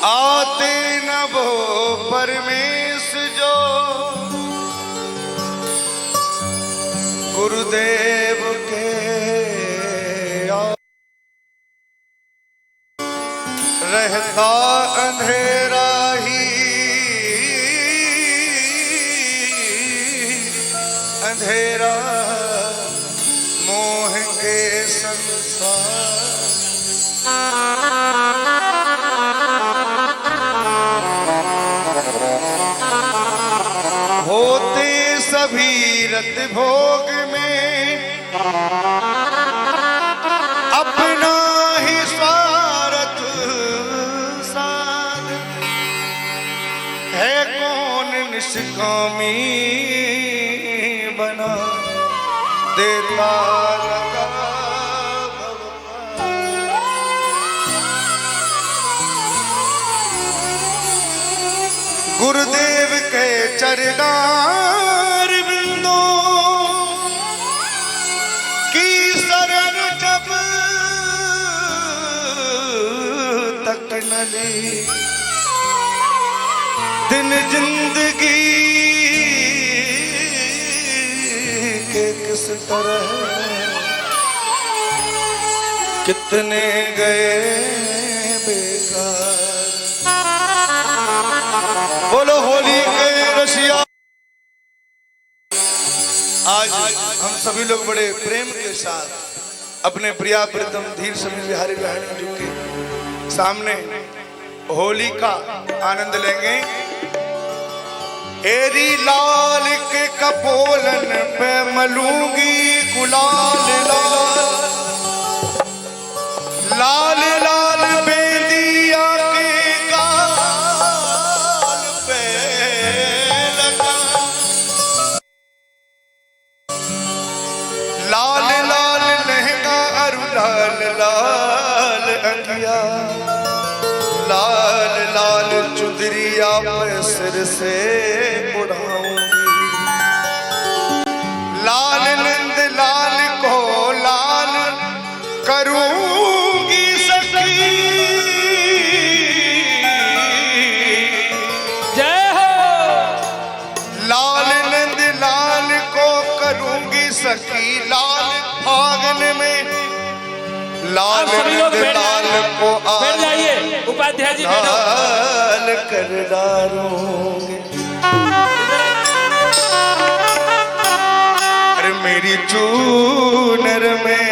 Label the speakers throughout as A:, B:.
A: आते न वो परमेश जो गुरुदेव के रहता अंधेरा ही अंधेरा मोह के संसार। होते सभी रत भोग में अपना ही स्वार्थ साध है कौन निष्कामी बना देता लगा। गुरुदेव के चरणार बिंदों की शरण जब तक न ली दिन जिंदगी के किस तरह कितने गए बेकार। बोलो होली के रसिया। आज हम सभी लोग बड़े प्रेम के साथ अपने प्रिया प्रीतम धीर समी बिहारी बहनों जी के सामने होली का आनंद लेंगे। एरी लाल के कपोलन पे मलूंगी गुलाल लाल लाल लाल बेदिया के गाल पे लगा। लाल लाल लहंगा और लाल लाल अंगिया लाल लाल चुदरिया पे सिर से उड़ाऊंगी। लाल नंद लाल को लाल करूंगी सखी।
B: जय हो।
A: लाल नंद लाल को करूंगी सखी। लाल फागन में लाल नंद लाल को
B: बैठ जाइए उपाध्याय जी,
A: लाल कर डालूंगी। अरे मेरी चूनर में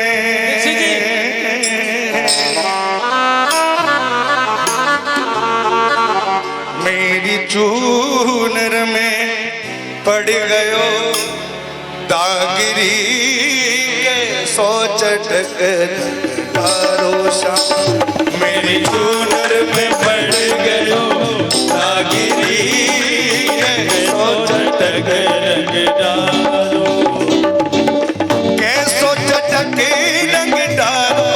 A: मेरी चूनर में पड़ गयो दागिरी के सो चटक मेरी चूनर में पड़ गयो दागिरी के सो चटक रंग डालो। कैसो चटक रंग डालो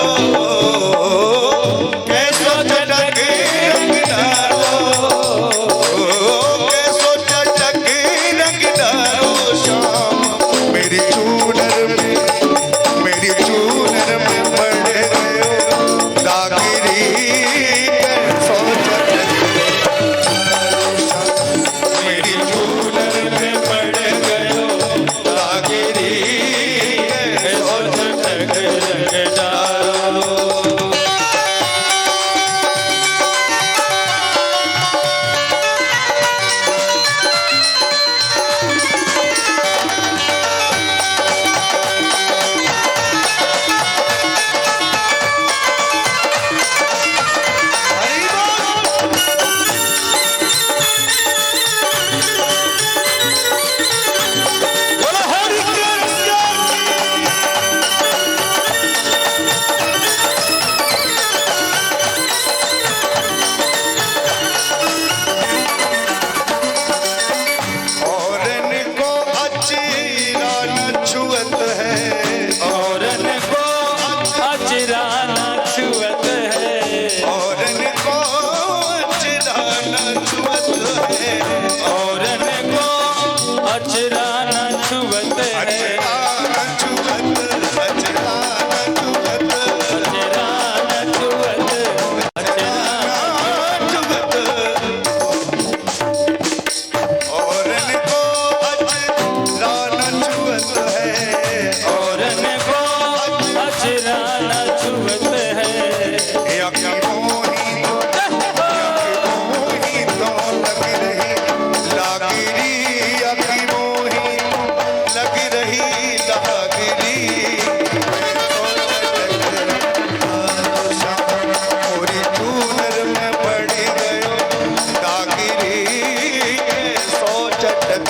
A: कैसो चटक रंग डालो कैसो चटक रंग डालो शाम। मेरी चूनर में पड़ गयो दागिरी कैसो चटक मेरी चूनर में पड़ गयो दागिरी कैसो चटक रंग डालो।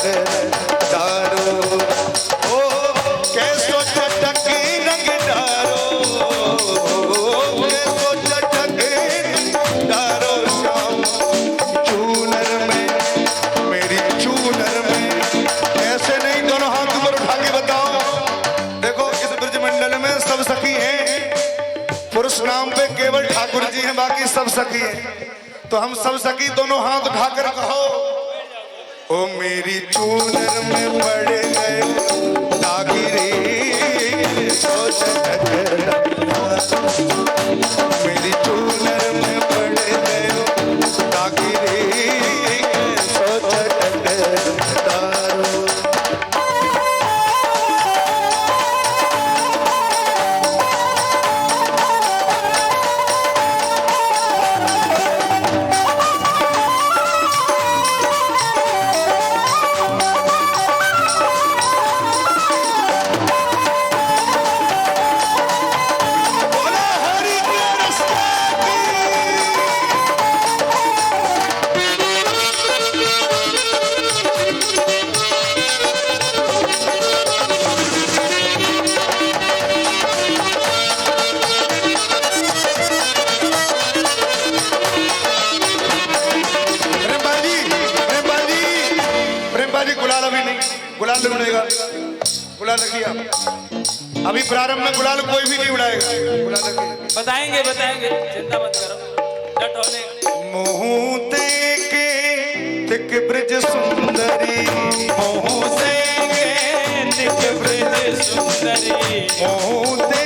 A: डारो ओ कैसो चटक रंग डारो कैसो चटक डारो श्याम चूनर में मेरी चूनर में। ऐसे नहीं, दोनों हाथ ऊपर उठा के बताओ। देखो इस ब्रज मंडल में सब सखी हैं, पुरुष नाम पे केवल ठाकुर जी हैं, बाकी सब सखी हैं। तो हम सब सखी दोनों हाथ उठाकर कहो, ओ मेरी चूनर में पड़ गए दागी रे मेरी चूनर में पड़ गए दागी रे गुलाल उड़ेगा। गुलाल रखिए आप। अभी प्रारंभ में गुलाल कोई भी नहीं उड़ाएगा। गुलाल रखिए।
B: बताएंगे बताएंगे, चिंता मत करो, डट होने।
A: मोह के तिक ब्रज सुंदरी मोह
B: से तिक ब्रज सुंदरी
A: मोह के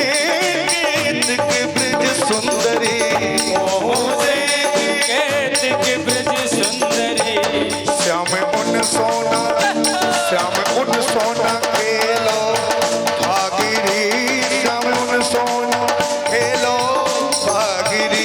A: तिक ब्रज सुंदरी
B: मोह से तिक ब्रज सुंदरी
A: श्याम उन सोना श्याम उन सोना खेलो भागिरी श्याम उन सोना खेलो भागिरी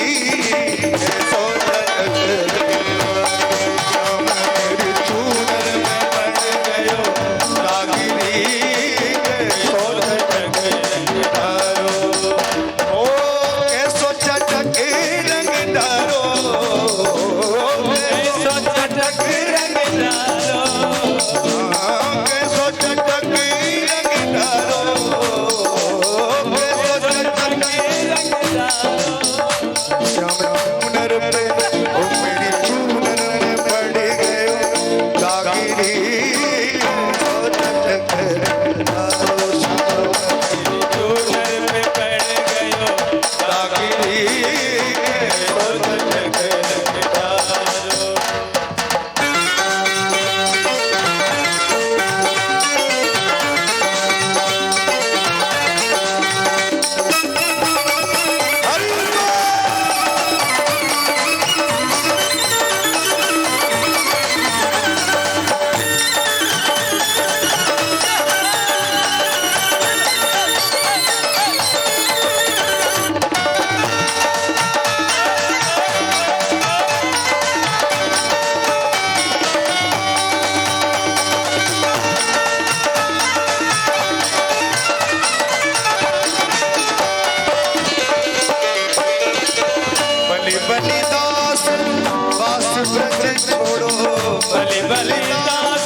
B: बलि बलि दास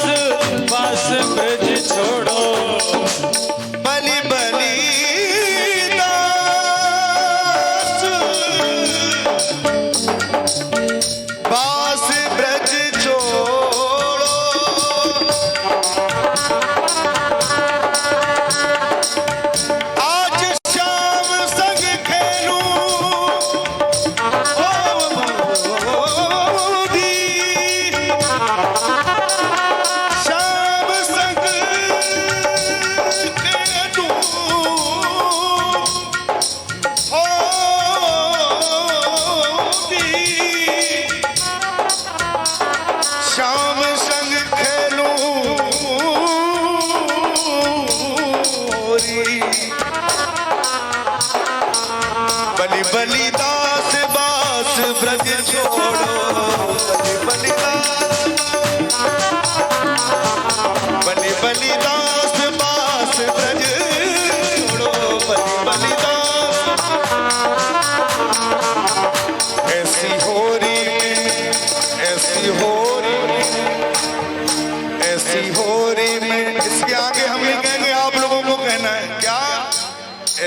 B: बास ब्रज छोड़ो
A: बलि बलि दास बास ब्रज छोड़ो आज शाम संग खेलूं श्याम संग खेलूं बलि बलि दास बास ब्रज छोड़ो बलि बलि दास बास ब्रज छोड़ो बलि बलि दास ऐसी होरी ऐसी होरी ऐसी हो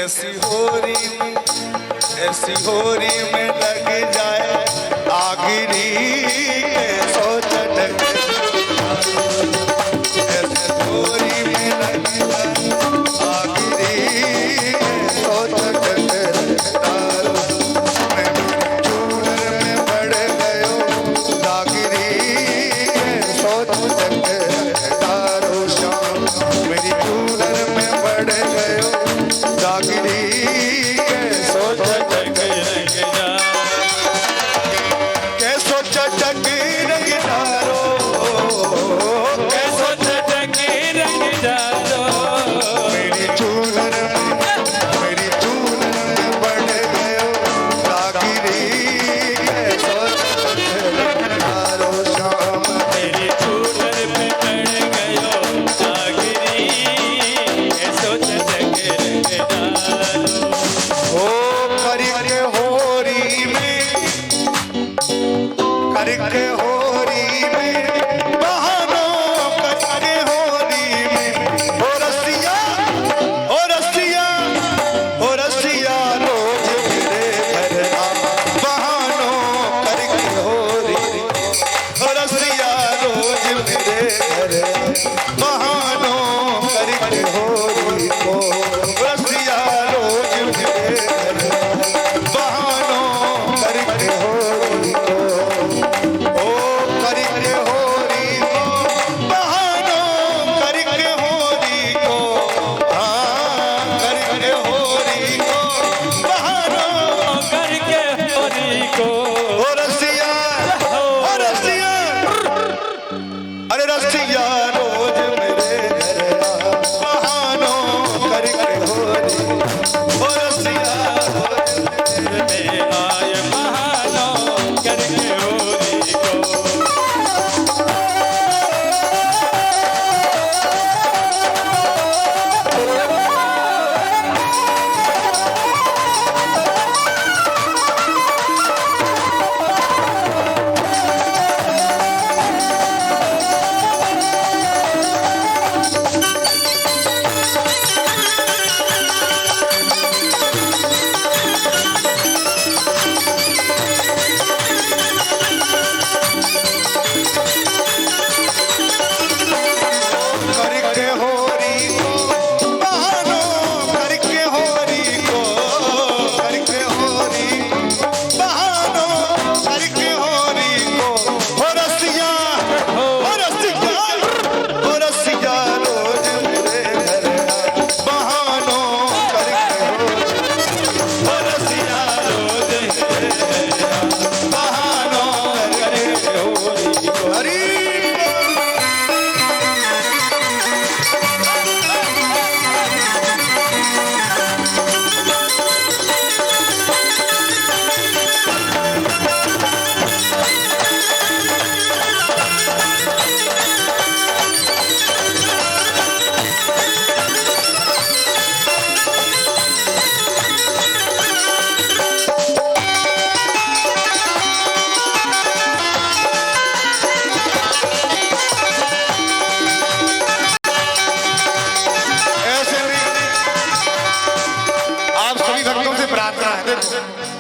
A: ऐसी होरी में लग जाए आखिरी के सोच ऐसी होरी में लग जाए आखिरी के सोच मैं चूनर में पड़ गयो दागिरी के सोच शाम मेरी चूनर में पड़ गयो दागिरी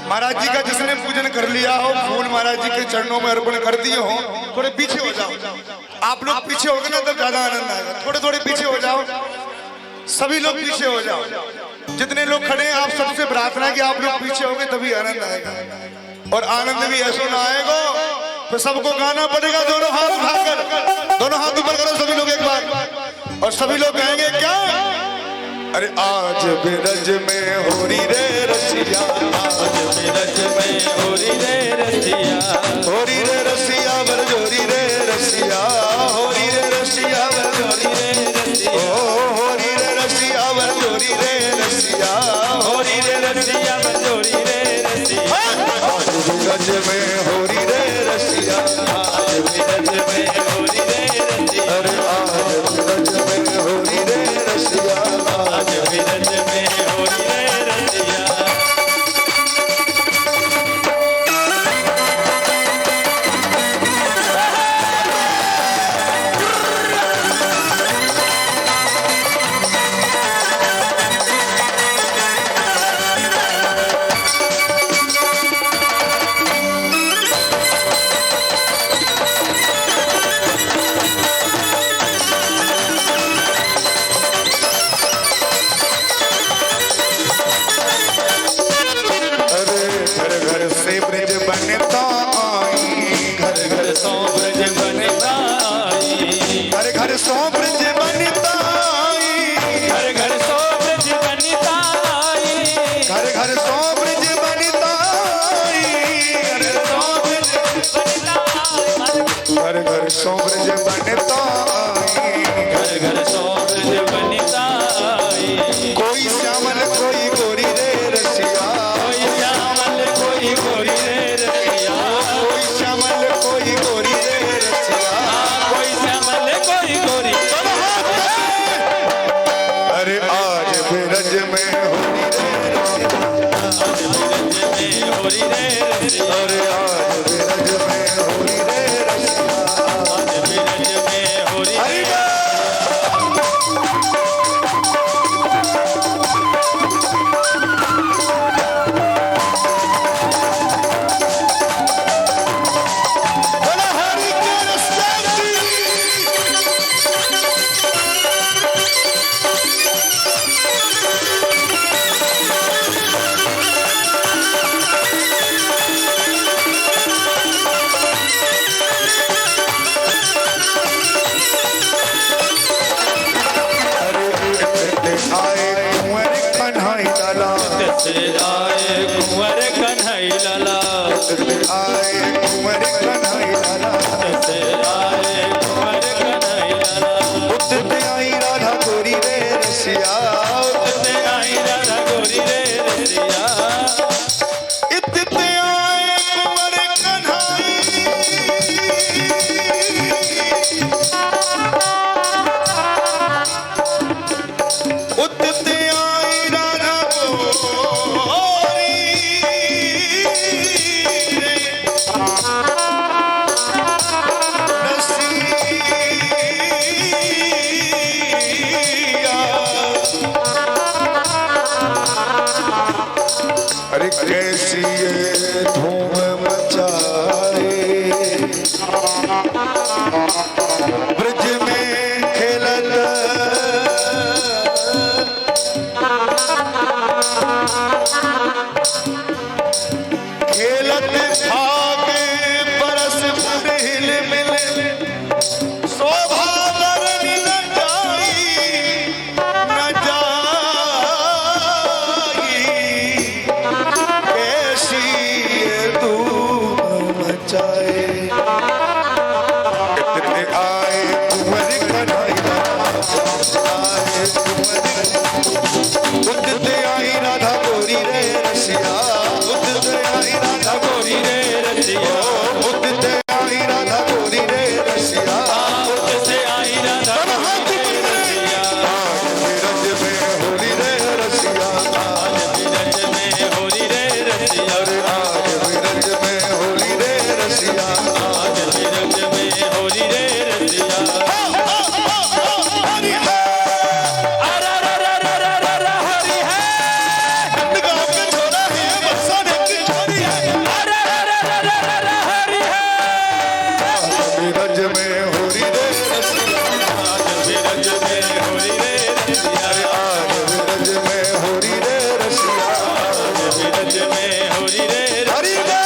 A: महाराज जी का जिसने पूजन कर लिया हो, फूल महाराज जी के चरणों में अर्पण कर दिए हो, थोड़े पीछे हो जाओ। आप लोग पीछे हो गए ना तब ज्यादा आनंद आएगा। थोड़े थोड़े पीछे हो जाओ, सभी लोग पीछे हो जाओ। जितने लोग खड़े हैं आप सबसे प्रार्थना कि आप लोग पीछे हो गए तभी आनंद आएगा। और आनंद भी ऐसा ना आएगा तो सबको गाना पड़ेगा। दोनों हाथ उठाकर, दोनों हाथ ऊपर करो सभी लोग एक बार, और सभी लोग कहेंगे क्या? अरे आज बिरज में होरी रे रसिया,
B: आज बिरज में होरी रे रसिया,
A: होरी रे रसिया बरजोरी रे रसिया, होरी रे रसिया बरजोरी रे रसिया, ओ होरी रे रसिया बरजोरी रे रसिया,
B: होरी रे रसिया बरजोरी रे रसिया।
A: आज बिरज में होरी रे रसिया,
B: आज बिरज में होरी रे रसिया,
A: अरे आज बिरज में होरी रे रसिया,
B: आज बिरज में होरी रे रसिया।
A: घर घर सो ब्रज बनता
B: घर घर सो ब्रज बनिता
A: कोई श्यामल कोई गोरी रे रसिया
B: कोई श्यामल कोई गोरी रे रसिया
A: कोई श्यामल कोई गोरी रे रसिया
B: कोई श्यामल कोई गोरी
A: अरे आज ब्रज में होली रे रसिया
B: होरी रे रसिया
A: अरे आज ब्रज में होली रे रसिया
B: ब्रज में होरी
A: हरि बोला हरि के रसिया जी। आए कुंवर कन्हई लाला
B: से आए कुंवर कन्हई लाला
A: आए कुंवर कन्हई लाला
B: से आए कुंवर कन्हई लाला
A: उतरते आई राधा गोरी रे रसिया
B: से आई राधा गोरी रे रसिया
A: इतने आए कुंवर कन्हई उतरते आई राधा गोरी रे रसिया अरे कैसी ये धूम मचाए ब्रज में खेलत खेलत भागे बरस हिल मिल शोभा बरन न जाई कैसी ये धूम मचाए इतने आए कुंवर कन्हई आए कुंवर उतरते आई राधा गोरी रे रसिया उतरते आई राधा गोरी रे
B: रसिया
A: उतरते आई राधा गोरी रे रसिया
B: से आई राधा गोरी रे रसिया
A: ब्रज में होली रे रसिया
B: ब्रज में होरी रे रसिया
A: अरे आज ब्रज में होली रे रसिया
B: ब्रज में होरी रे रसिया
A: हरि है
B: अरे रे रे रे रे रे हरि है
A: गाँव के छोरा है बरसाने की छोरी है
B: अरे रे रे रे रे रे हरि है
A: ब्रज में होली रे रसिया
B: ब्रज में होरी रे रसिया
A: आज ब्रज में होली रे रसिया
B: ब्रज में होरी रे
A: हरि है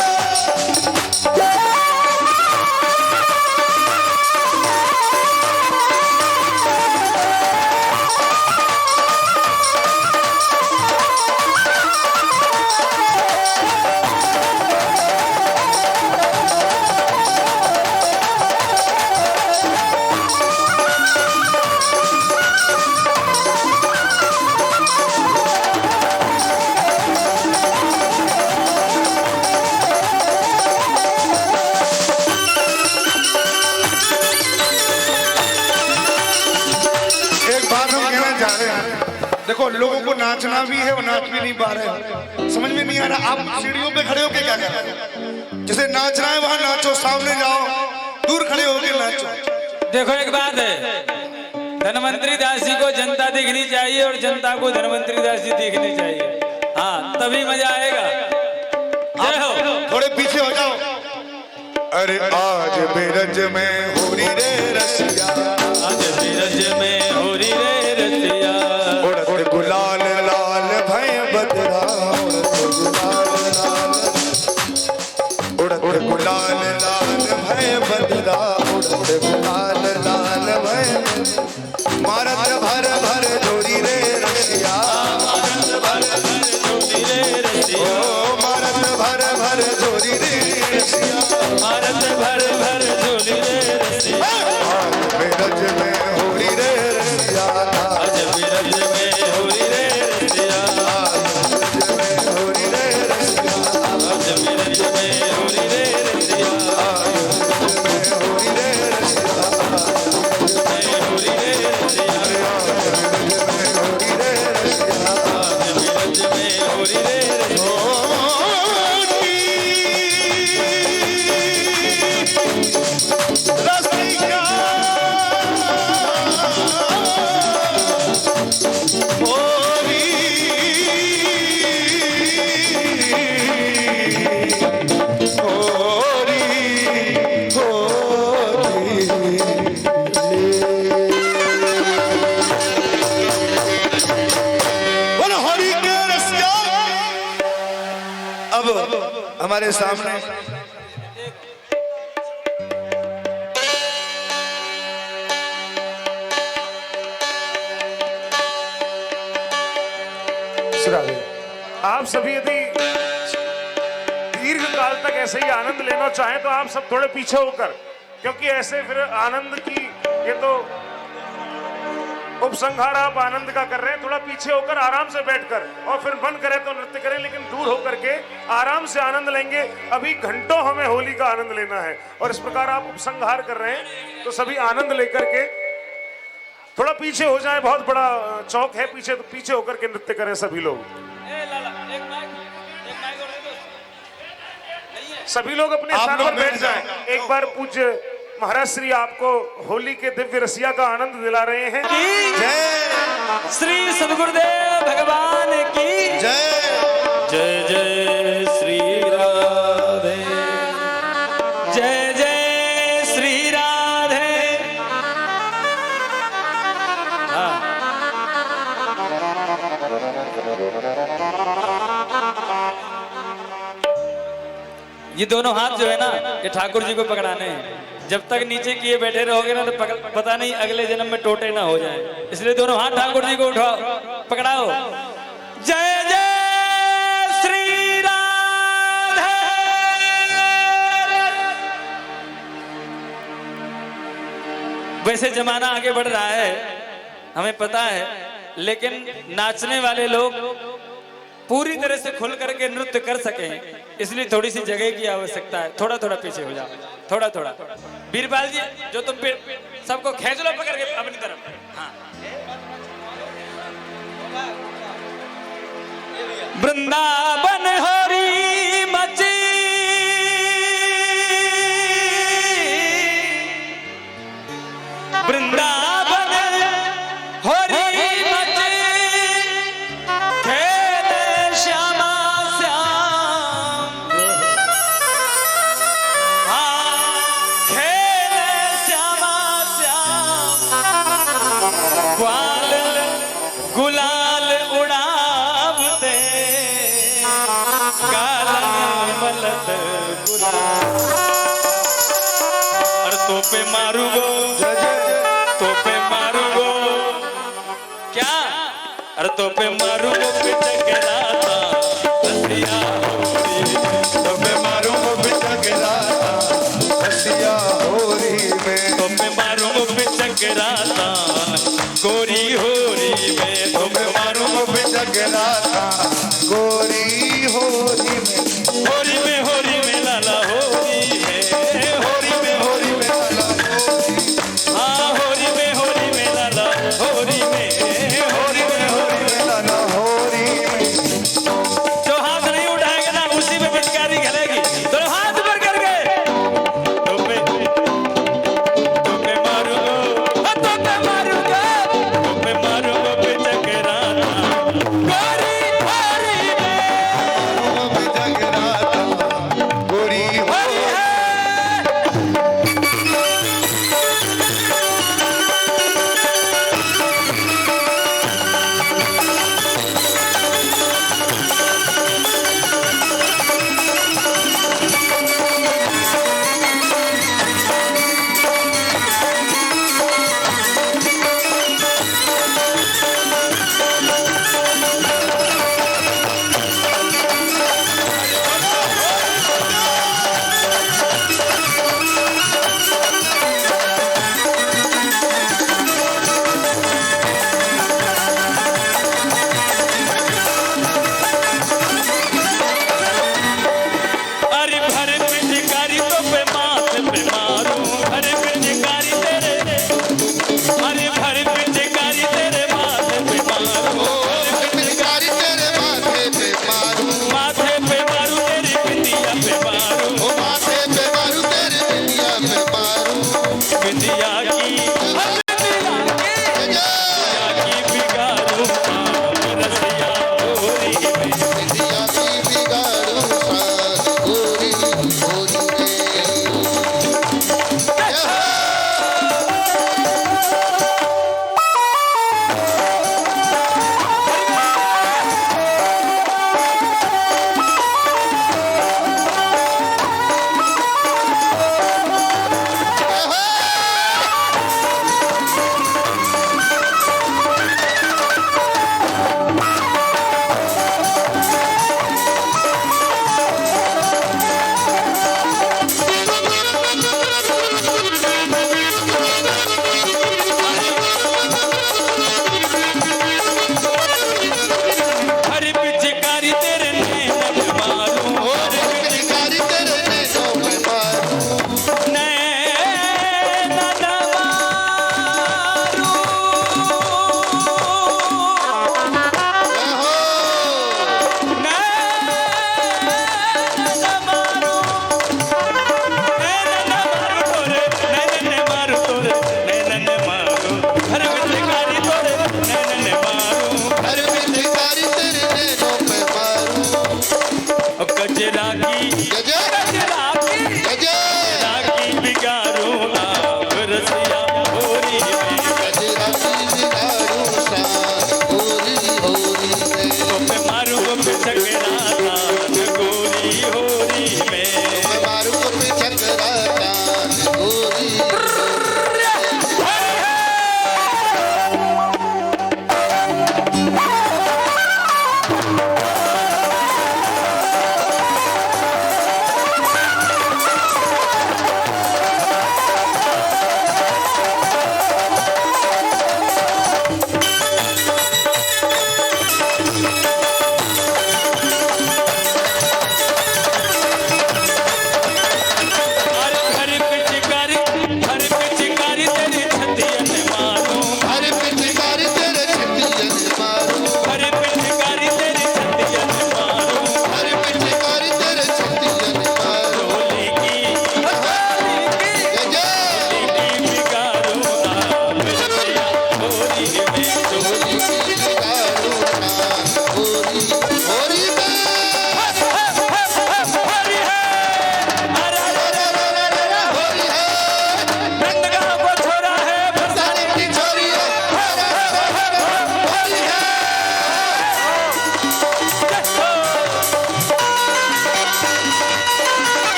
A: एक बात हम कहना चाह रहे हैं देखो लोगों को नाचना भी है वो नाच भी नहीं पा रहे समझ में नहीं आ रहा आप सीढ़ियों पे खड़े होके क्या कर रहे हैं जैसे नाचना है वहां नाचो सामने जाओ दूर खड़े होके नाचो
B: देखो एक बात है धनवंतरी दास जी को जनता देखनी चाहिए और जनता को धनवंतरी दास जी देखनी चाहिए हाँ तभी मजा आएगा जय हो
A: थोड़े पीछे हो जाओ अरे आज ब्रज में होली रे रसिया
B: आज ब्रज में होरी रे रसिया
A: उड़त गुलाल लाल भय बदरा उड़त गुलाल लाल भय बदरा उड़त गुलाल लाल भय मारत भर भर जोरी रे रसिया
B: मारत भर भर जोरी रे रसिया
A: ओ मारत भर भर जोरी रे रसिया
B: मारत भर
A: हमारे सामने
C: राधे। आप सभी यदि दीर्घ काल तक ऐसे ही आनंद लेना चाहें तो आप सब थोड़े पीछे होकर, क्योंकि ऐसे फिर आनंद की ये तो उपसंहार आप आनंद का कर रहे हैं। थोड़ा पीछे होकर आराम से बैठकर और फिर मन करे तो नृत्य करें, लेकिन दूर होकर के आराम से आनंद लेंगे। अभी घंटों हमें होली का आनंद लेना है और इस प्रकार आप उपसंहार कर रहे हैं तो सभी आनंद लेकर के थोड़ा पीछे हो जाए। बहुत बड़ा चौक है पीछे, तो पीछे होकर के नृत्य करें सभी लोग। सभी लोग अपने स्थान पर बैठ जाएं। एक बार पूज्य महाराज श्री आपको होली के दिव्य रसिया का आनंद दिला रहे हैं।
A: जय
B: श्री सद्गुरुदेव भगवान की
A: जय।
B: जय जय श्री राधे, जय जय श्री राधे। हाँ। ये दोनों हाथ जो है ना, ये ठाकुर जी को पकड़ाने हैं। जब तक नीचे किए बैठे रहोगे ना तो पता नहीं अगले जन्म में टोटे ना हो जाए, इसलिए दोनों हाथ ठाकुर जी को उठाओ, पकड़ाओ। जय जय श्री राधे। वैसे जमाना आगे बढ़ रहा है, हमें पता है, लेकिन नाचने वाले लोग पूरी तरह से खुल करके नृत्य कर सकें, इसलिए थोड़ी सी जगह की आवश्यकता है। थोड़ा थोड़ा पीछे हो जाओ, थोड़ा थोड़ा। बीरबाल जी, जो तुम सबको खींच लो पकड़ के अपनी तरफ। हाँ। वृंदावन हरी मची, वृंदावन हरी गुलाल उड़ावते काला मलत गुलाल। और तो पे मारूगो, तो पे मारूगो क्या, और तो पे मारूगो पिचकराता रसिया होरी,
A: तो पे मारूंगा पिचकराता रसिया होरी में,
B: तो पे मारूगो पिचकराता गोरी होरी में,
A: तो पे मारूंगा पिचकराता गोरी होरी में,
B: होरी में लाला होरी में,
A: होरी में लाला होरी,
B: हाँ होरी में लाला होरी में,
A: होरी में लाला होरी में।
B: जो हाथ नहीं उठाएगा ना उसी में पिचकारी खेलेगी। तो हाथ ऊपर कर गए, तो पे मारूंगा, तो पे मारूंगा, तो पे मारूंगा पिचकराता गोरी होरी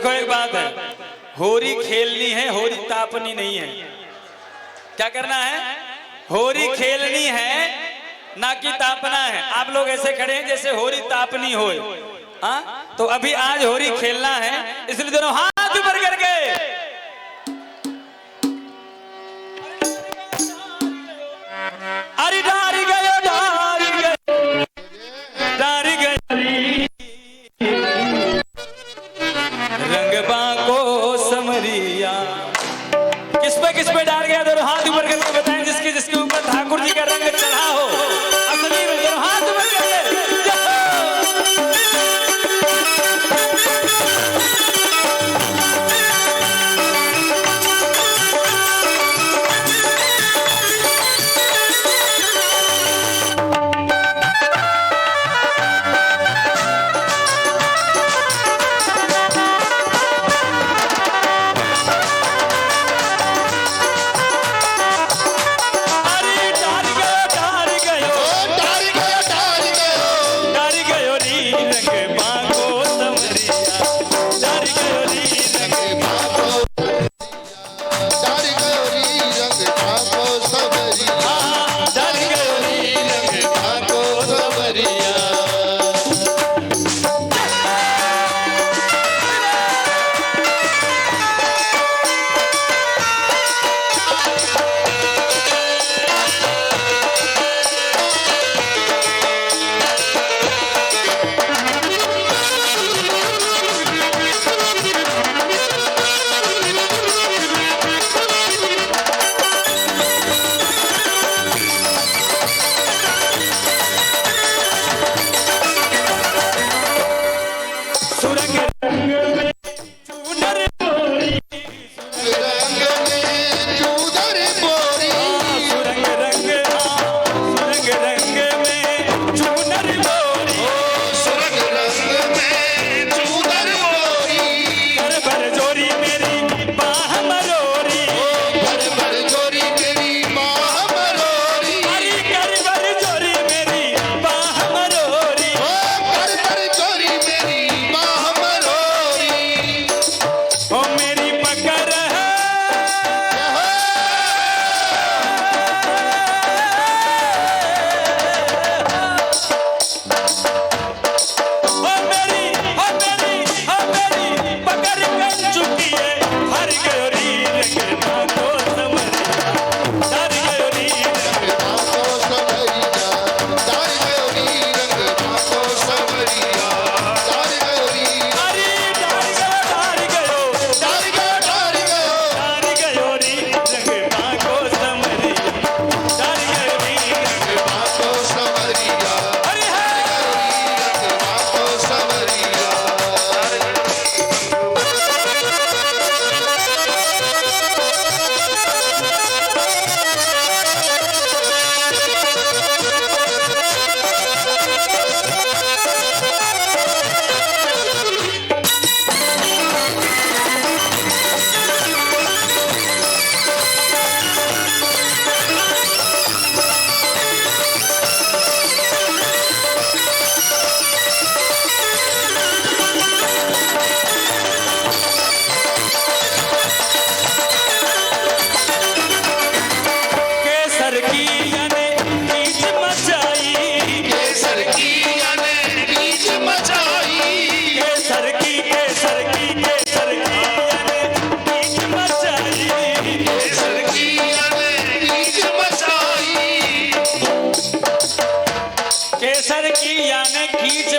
B: देखो एक बात है, होरी खेलनी है, होरी तापनी नहीं है। क्या करना है? होरी खेलनी है, ना कि तापना है। आप लोग ऐसे खड़े हैं जैसे होरी तापनी हो। हाँ, तो अभी आज होरी खेलना है, इसलिए दोनों हाथ ऊपर करके अरे डारी गयो, डारी गयो, डारी गयो रंगबा को समरिया। किस पे डाल गया? दोनों हाथ ऊपर करके बताएं, जिसके ऊपर ठाकुर जी का रंग चढ़ा हो। असली में दोनों हाथ ऊपर करके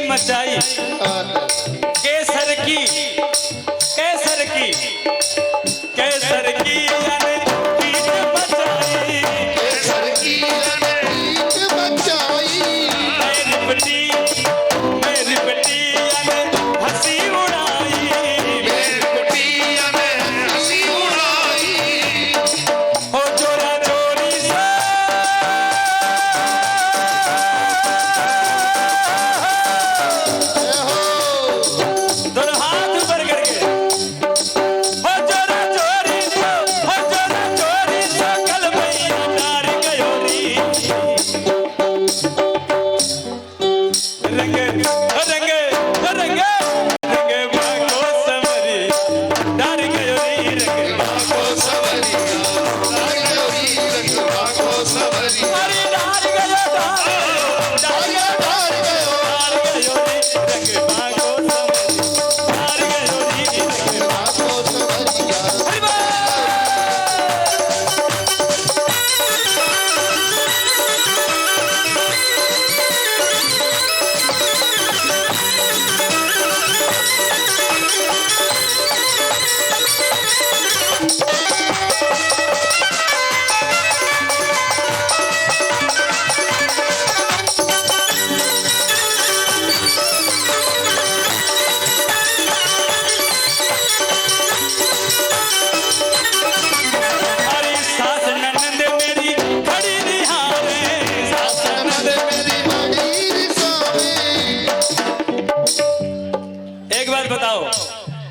D: मचाई केसर की केसर की केसर की यानी कीच मचाई
E: केसर की कीच मचाई
D: मेरी बेटी यानी हंसी उड़ाई
E: मेरी कुटिया में हंसी उड़ाई
D: हो चोरा चोरी से दोनों हाथ ऊपर करके हो चोरा चोरी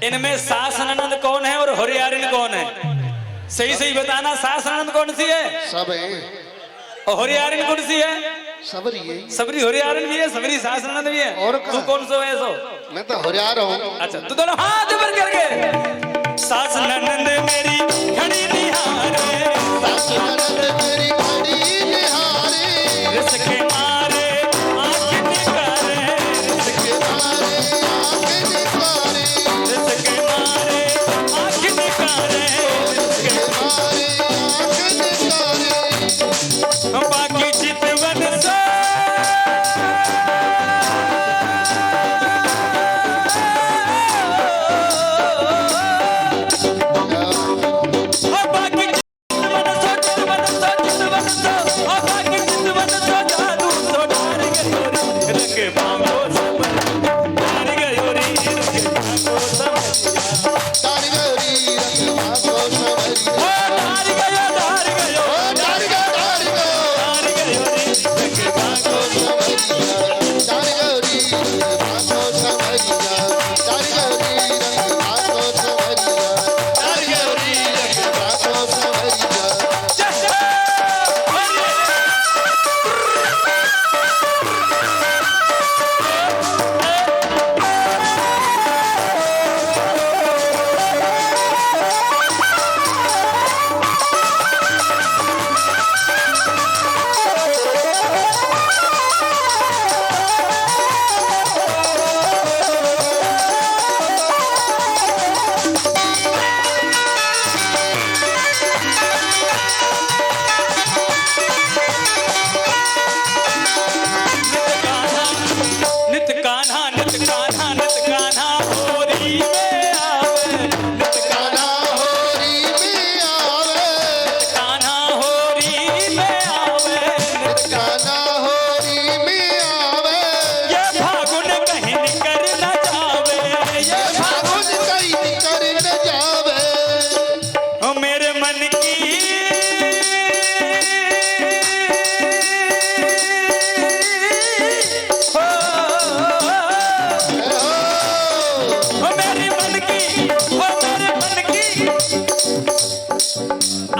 B: इनमें सास ननद कौन है और होरियारिन कौन है? सही सही बताना, सास ननद कौन सी है
E: सब है,
B: और होरियारिन कौन सी है?
E: सबरी है।
B: सबरी होरियारिन भी है, सबरी सास ननद भी है।
E: और
B: तू कौन सो है सो?
E: मैं तो होरियार हूँ।
B: अच्छा तू दोनों हाथ ऊपर करके। सास ननद मेरी खड़ी निहारे,
E: सास ननद मेरी खड़ी निहारे,
B: रिसके मारे आँख निकारे,
E: इसके मारे आँख निकारे,
B: रिसके मारे आँख निकारे,
E: इसके मारे आँख निकारे।
B: बाकी चितवन से
E: तारगरी रखवा को समरिया, ओ तारगा तारगा रखवा को समरिया, तारगरी रखवा को समरिया, तारगरी रखवा को समरिया, तारगरी रखवा को समरिया।
B: नित कान्हा नित कान्हा नित कान्हा होरी में आवे, नित
E: कान्हा होरी में आवे,
B: कान्हा होरी में आवे, नित
E: कान्हा होरी में आवे,
B: ये फागुन कहीं निकर न जावे, ये
E: फागुन कहीं निकर न जावे।
B: ओ मेरे मन की हो, ओ मेरे मन की, ओ मेरे मन की।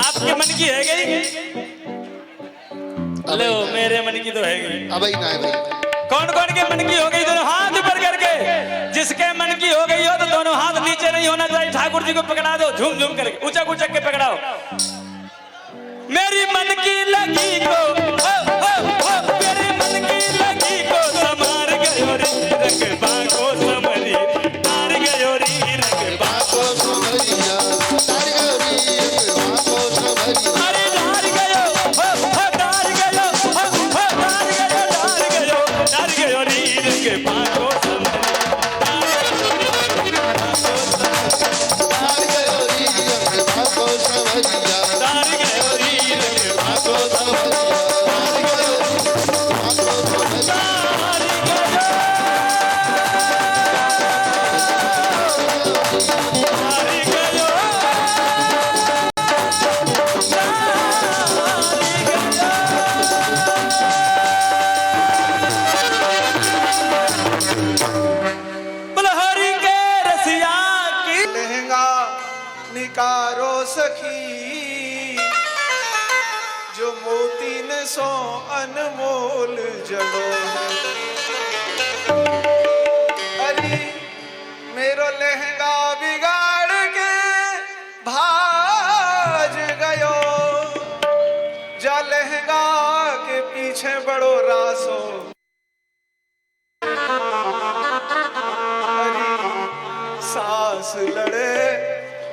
B: आपके मन की है गई? लो मेरे मन की तो है गई।
E: अब ही ना है भाई।
B: कौन कौन के मन की हो गई? दोनों हाथ ऊपर करके। जिसके मन की हो गई हो तो दोनों हाथ नीचे नहीं होना चाहिए। ठाकुर जी को पकड़ा दो झूम झूम करके, ऊंचा ऊंचा के पकड़ाओ। मेरी मन की लगी को मेरी मन की लगी को समार गयो रे रंगबा को समरी, तार गयो रे रंगबा
E: को समरिया, तारगरी रखवा को समरिया,
B: अरे तार गयो तार गयो तार गयो तार गयो रे रंगबा को समरी।
E: तारगरी रखवा को समरिया,
B: तार गयो रे रंगबा
E: को समरिया, तारगरी रखवा को समरिया।
B: बलहरी के रसिया की
F: लहंगा निकारो सखी, जो मोती ने सो अनमोल जड़ो है। अरे मेरो लहंगा बिगाड़ के भाज गयो, जा लहंगा के पीछे बड़ो रासो। सास लड़े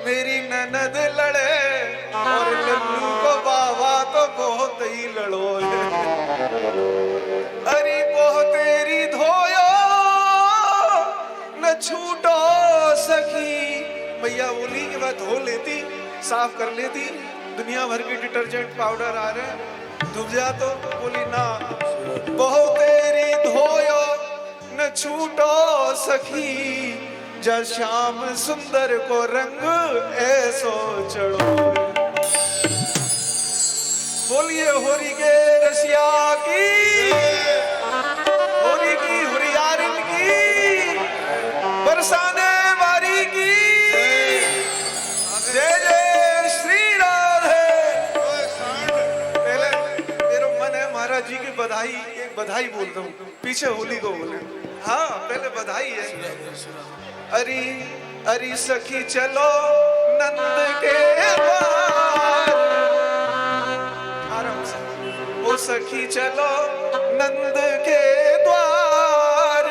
F: मेरी ननद लड़े, और लल्लू को बाबा तो बहुत ही लड़ो है। अरे बहुत तेरी धोयो न छूटो सखी। भैया बोली कि मैं धो लेती, साफ कर लेती, दुनिया भर की डिटर्जेंट पाउडर आ रहे हैं, धुल जा। तो बोली ना, बहुत तेरी धोयो न छूटो सखी, जा श्याम सुंदर को रंग ऐसो चढ़ो। बोलिए होरी के रसिया की, होरी की, हुरियारिन की, बरसाने वारी की। बधाई बोल दो, पीछे होली को बोले। हाँ पहले बधाई है। अरे अरे सखी चलो नंद के द्वार, आराम से। ओ सखी चलो नंद के द्वार,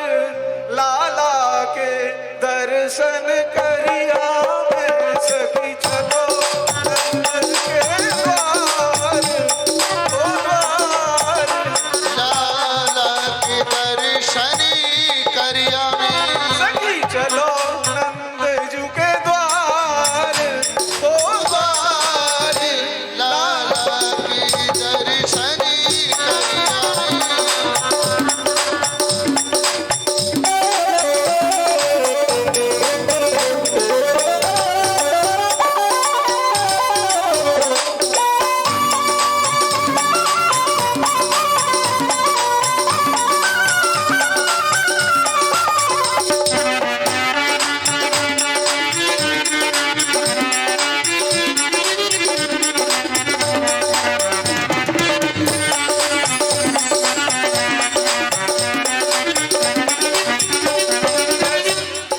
F: लाला के दर्शन करिया में। सखी चलो नंद के द्वार, ओ द्वार।
E: लाला के दर्शनी करिया में।
F: सखी चलो नंद जू के द्वार, ओ द्वार।
E: लाला के दर्शनी करिया में।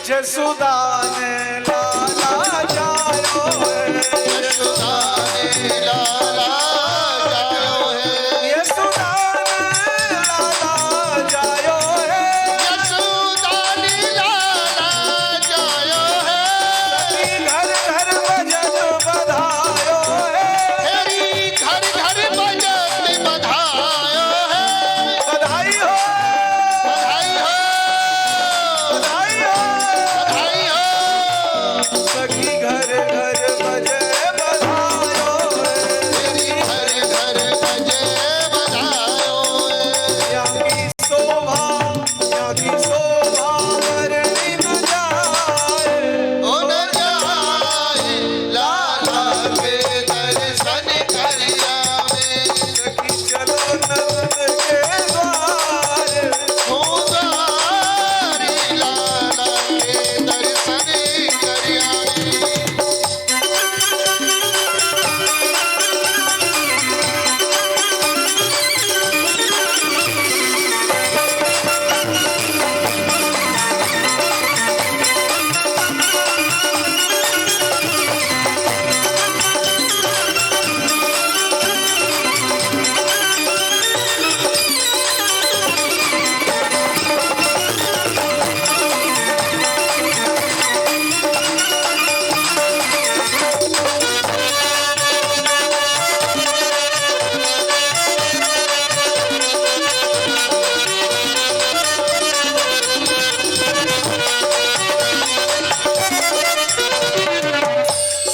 F: जसुदा ने लाला जायो है,
E: यशोदा ने लाला जायो है।
F: यशोदा ने लाला जायो है।
E: यशोदा ने लाला जायो है।
F: घर घर भजन बधायो है।
E: तेरी घर घर भजन बधायो है।
F: बधाई हो,
E: बधाई हो,
F: बधाई हो।
E: बधाई हो।
F: सखी घर घर भजे बधायो है।
E: तेरी घर घर भजे बधायो है।
F: यहाँ की शोभा करनी न जाए।
E: ओ न जाए लाला के दर्शन करिया में।
F: सखी चलो नंद के द्वार,
E: ओ द्वारी लाला के दर्शन करिया में।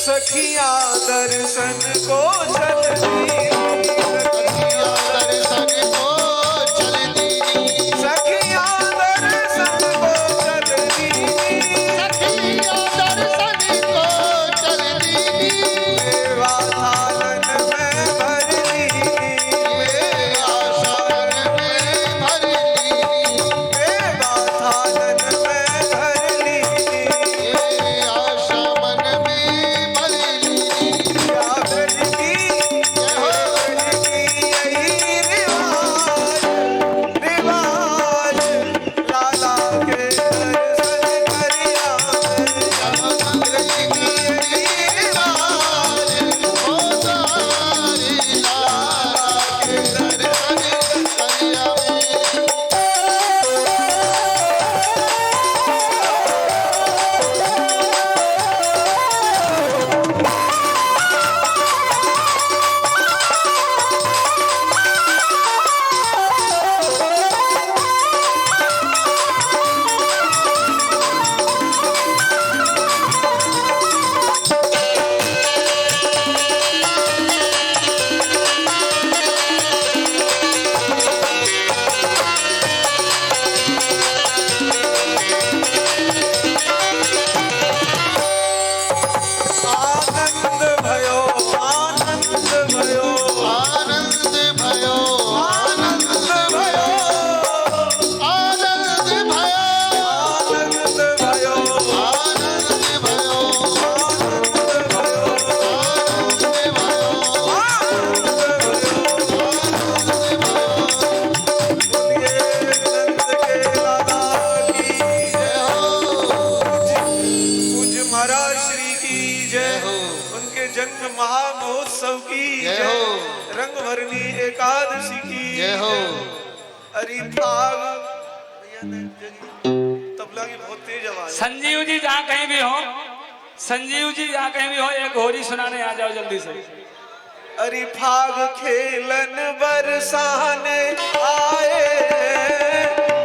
F: सखियां दर्शन को चलती,
E: सखिया दर्शन को चलती।
F: सखियां दर्शन को चलती।
E: सखिया दर्शन को चलती।
F: मेवा थालन में भर ली,
E: आशा मन में भर ली।
F: मेवा थालन में भर ली।
E: आशा मन में भर ली।
F: कागज की
E: जय हो
F: की
E: जय
F: जय,
E: हो।
F: रंग भरनी एकादशी की
E: जय हो।
F: अरे भाग भैया ने जगी तबला की बहुत तेज आवाज है।
B: संजीव जी जहाँ कहीं भी हो, संजीव जी जहाँ कहीं भी हो, एक होरी सुनाने आ जाओ जल्दी से।
F: अरे फाग खेलन बरसाने आए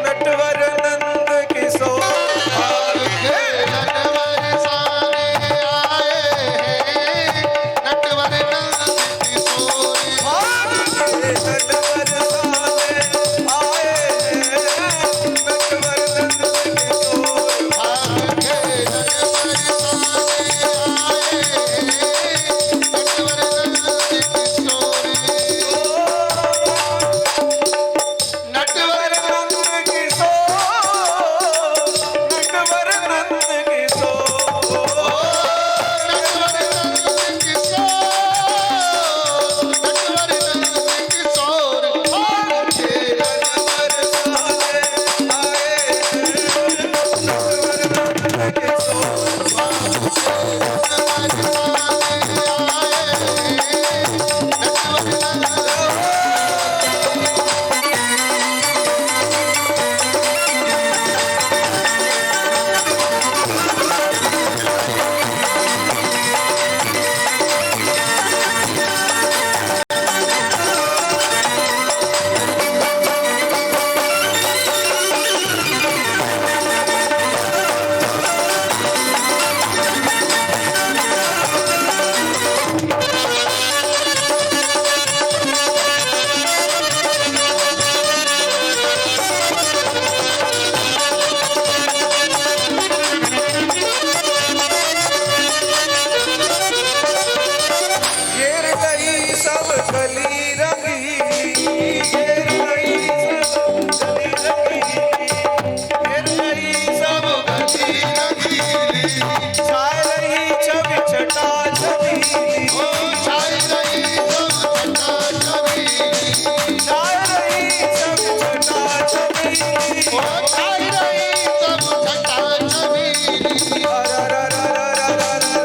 F: नटवर नंद किशोर।
E: फाग खेलन बरसाने आए नटवर नंद किशोर।
F: फाग खेलन बरसाने आए नटवर नंद किशोर।
E: फाग खेलन बरसाने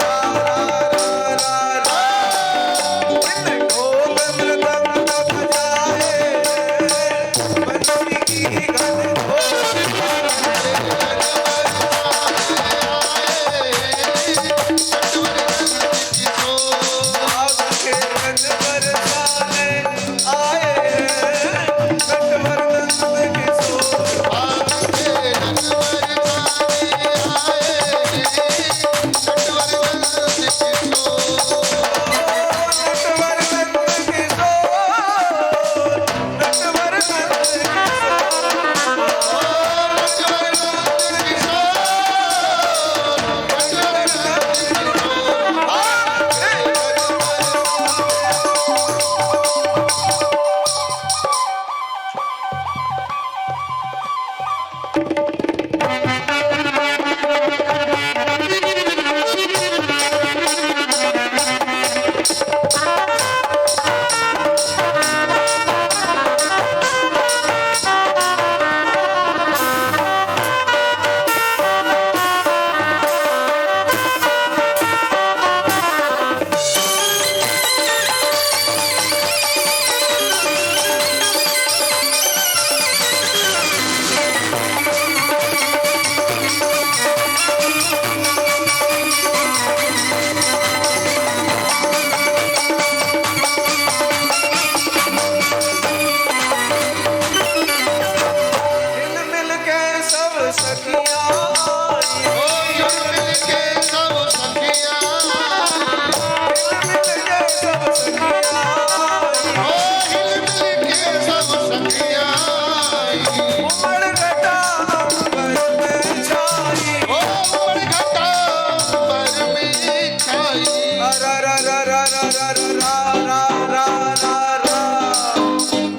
E: आए नटवर नंद किशोर।
F: नटवर नंद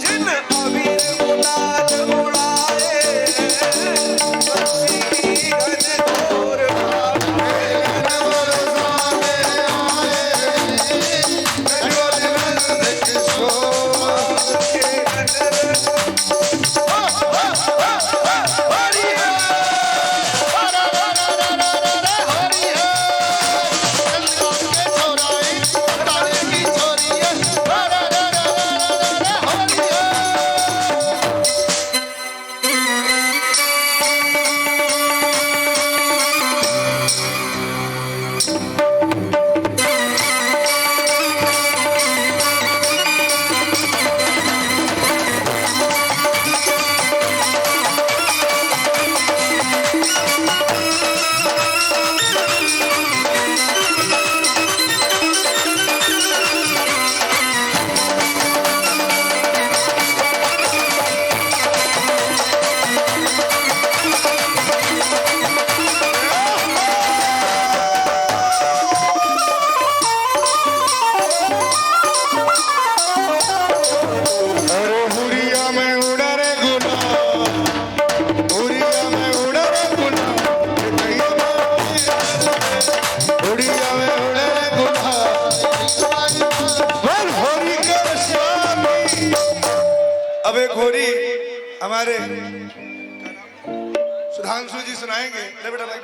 F: जिन अबीर गुलाल उड़ाए बंसी की गन
A: हमारे सुधांशु जी सुनाएंगे। ले बेटा माइक